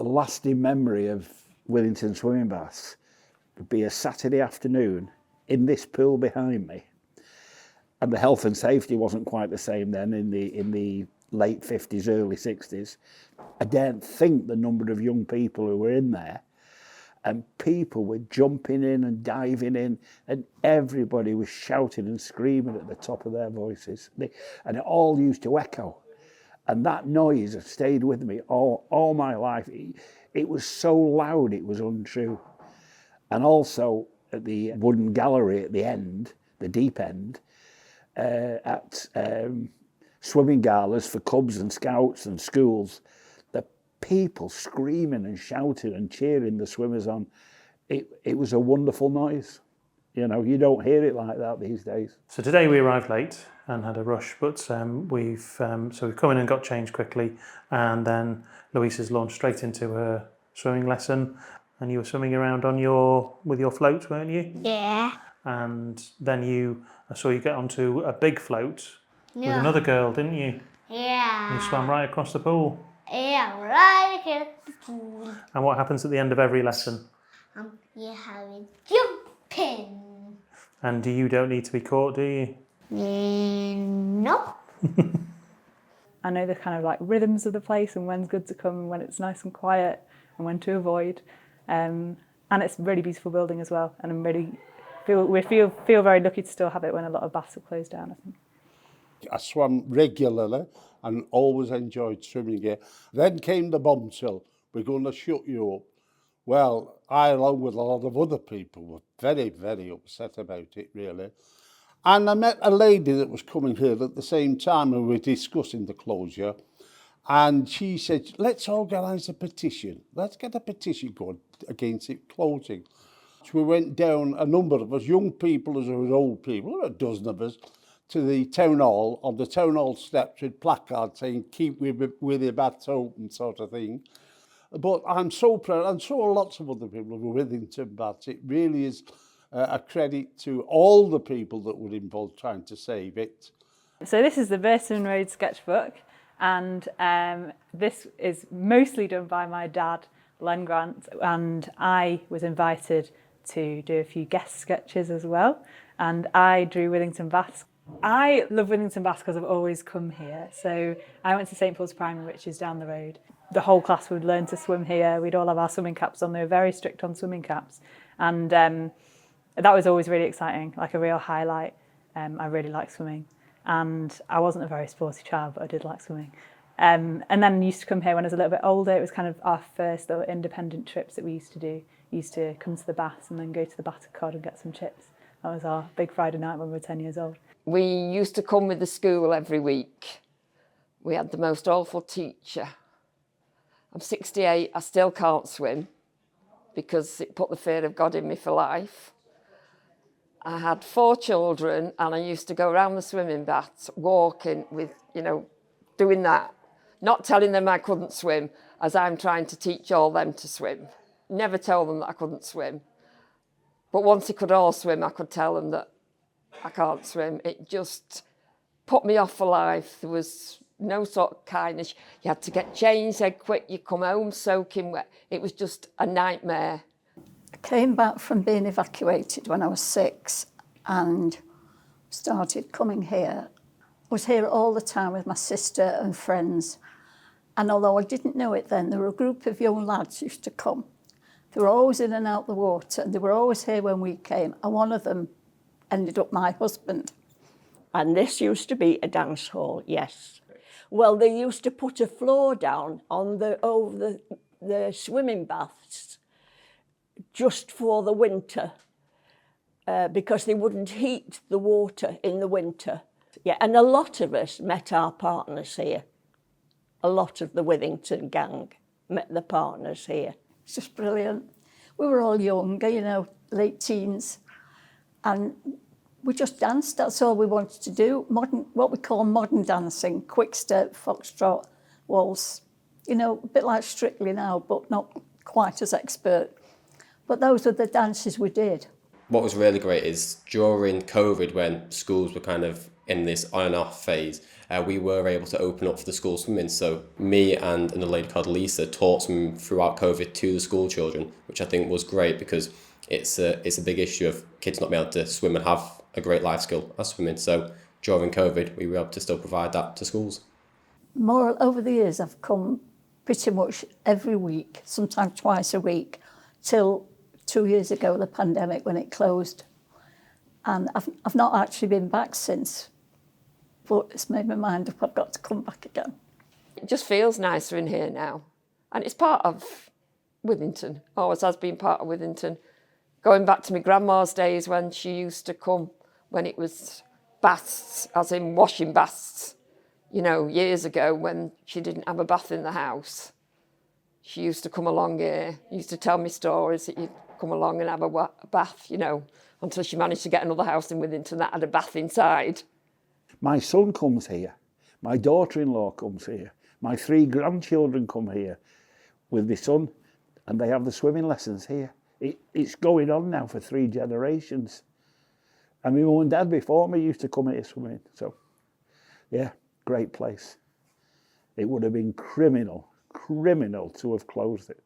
lasting memory of Withington swimming baths would be a Saturday afternoon in this pool behind me. And the health and safety wasn't quite the same then in the late 50s, early 60s. I daren't think the number of young people who were in there, and people were jumping in and diving in, and everybody was shouting and screaming at the top of their voices. And it all used to echo. And that noise has stayed with me all my life. It was so loud, it was untrue. And also at the wooden gallery at the end, the deep end, at swimming galas for clubs and scouts and schools, the people screaming and shouting and cheering the swimmers on. It was a wonderful noise. You know, you don't hear it like that these days. So today we arrived late and had a rush, but we've come in and got changed quickly, and then Louise has launched straight into her swimming lesson, and you were swimming around with your float, weren't you? Yeah. And then I saw you get onto a big float with another girl, didn't you? Yeah. You swam right across the pool. Yeah, right across the pool. And what happens at the end of every lesson? You have a jumping. And you don't need to be caught, do you? No. I know the kind of like rhythms of the place and when's good to come and when it's nice and quiet and when to avoid. And it's a really beautiful building as well. And we feel very lucky to still have it when a lot of baths have closed down, I think. I swam regularly and always enjoyed swimming here. Then came the bombshell, we're going to shut you up. Well, I, along with a lot of other people, were very, very upset about it, really. And I met a lady that was coming here at the same time, and we were discussing the closure. And she said, let's organise a petition. Let's get a petition going against it closing. So we went down, a number of us, young people as well as old people, a dozen of us, to the town hall, on the town hall steps with placards saying, keep with your baths open, sort of thing. But I'm so proud, and so are lots of other people who are Withington Baths. It really is a credit to all the people that were involved trying to save it. So this is the Burton Road sketchbook, and this is mostly done by my dad, Len Grant, and I was invited to do a few guest sketches as well, and I drew Withington Baths. I love Withington Baths because I've always come here. So I went to St Paul's Primary, which is down the road. The whole class would learn to swim here. We'd all have our swimming caps on. They were very strict on swimming caps. And that was always really exciting, like a real highlight. I really liked swimming. And I wasn't a very sporty child, but I did like swimming. And then I used to come here when I was a little bit older. It was kind of our first little independent trips that we used to do. We used to come to the baths and then go to the batter cod and get some chips. That was our big Friday night when we were 10 years old. We used to come with the school every week. We had the most awful teacher. I'm 68, I still can't swim because it put the fear of God in me for life. I had 4 children and I used to go around the swimming baths, walking with, doing that, not telling them I couldn't swim as I'm trying to teach all them to swim. Never tell them that I couldn't swim. But once they could all swim, I could tell them that I can't swim. It just put me off for life. There was no sort of kindness. You had to get changed dead quick. You come home soaking wet. It was just a nightmare. I came back from being evacuated when I was 6 and started coming here. I was here all the time with my sister and friends. And although I didn't know it then, there were a group of young lads who used to come. They were always in and out the water. They were always here when we came. And one of them ended up my husband. And this used to be a dance hall, yes. Well, they used to put a floor down on over the swimming baths just for the winter because they wouldn't heat the water in the winter. Yeah, and a lot of us met our partners here. A lot of the Withington gang met the partners here. It's just brilliant. We were all younger, late teens, and we just danced. That's all we wanted to do. What we call modern dancing, quick step, foxtrot, waltz. A bit like Strictly now, but not quite as expert. But those are the dances we did. What was really great is during COVID, when schools were kind of in this on and off phase, we were able to open up for the school swimming. So me and another lady called Lisa taught swimming throughout COVID to the school children, which I think was great because it's a big issue of kids not being able to swim and have a great life skill as swimming. So during COVID, we were able to still provide that to schools. More over the years, I've come pretty much every week, sometimes twice a week, till 2 years ago, the pandemic, when it closed. And I've not actually been back since, but it's made my mind up, I've got to come back again. It just feels nicer in here now. And it's part of Withington, always has been part of Withington. Going back to my grandma's days when she used to come, when it was baths, as in washing baths, you know, years ago when she didn't have a bath in the house. She used to come along here, used to tell me stories that you'd come along and have a bath, you know, until she managed to get another house in Withington that had a bath inside. My son comes here. My daughter-in-law comes here. My 3 grandchildren come here with my son, and they have the swimming lessons here. It's going on now for 3 generations. And my mum and dad before me used to come here swimming. So, yeah, great place. It would have been criminal to have closed it.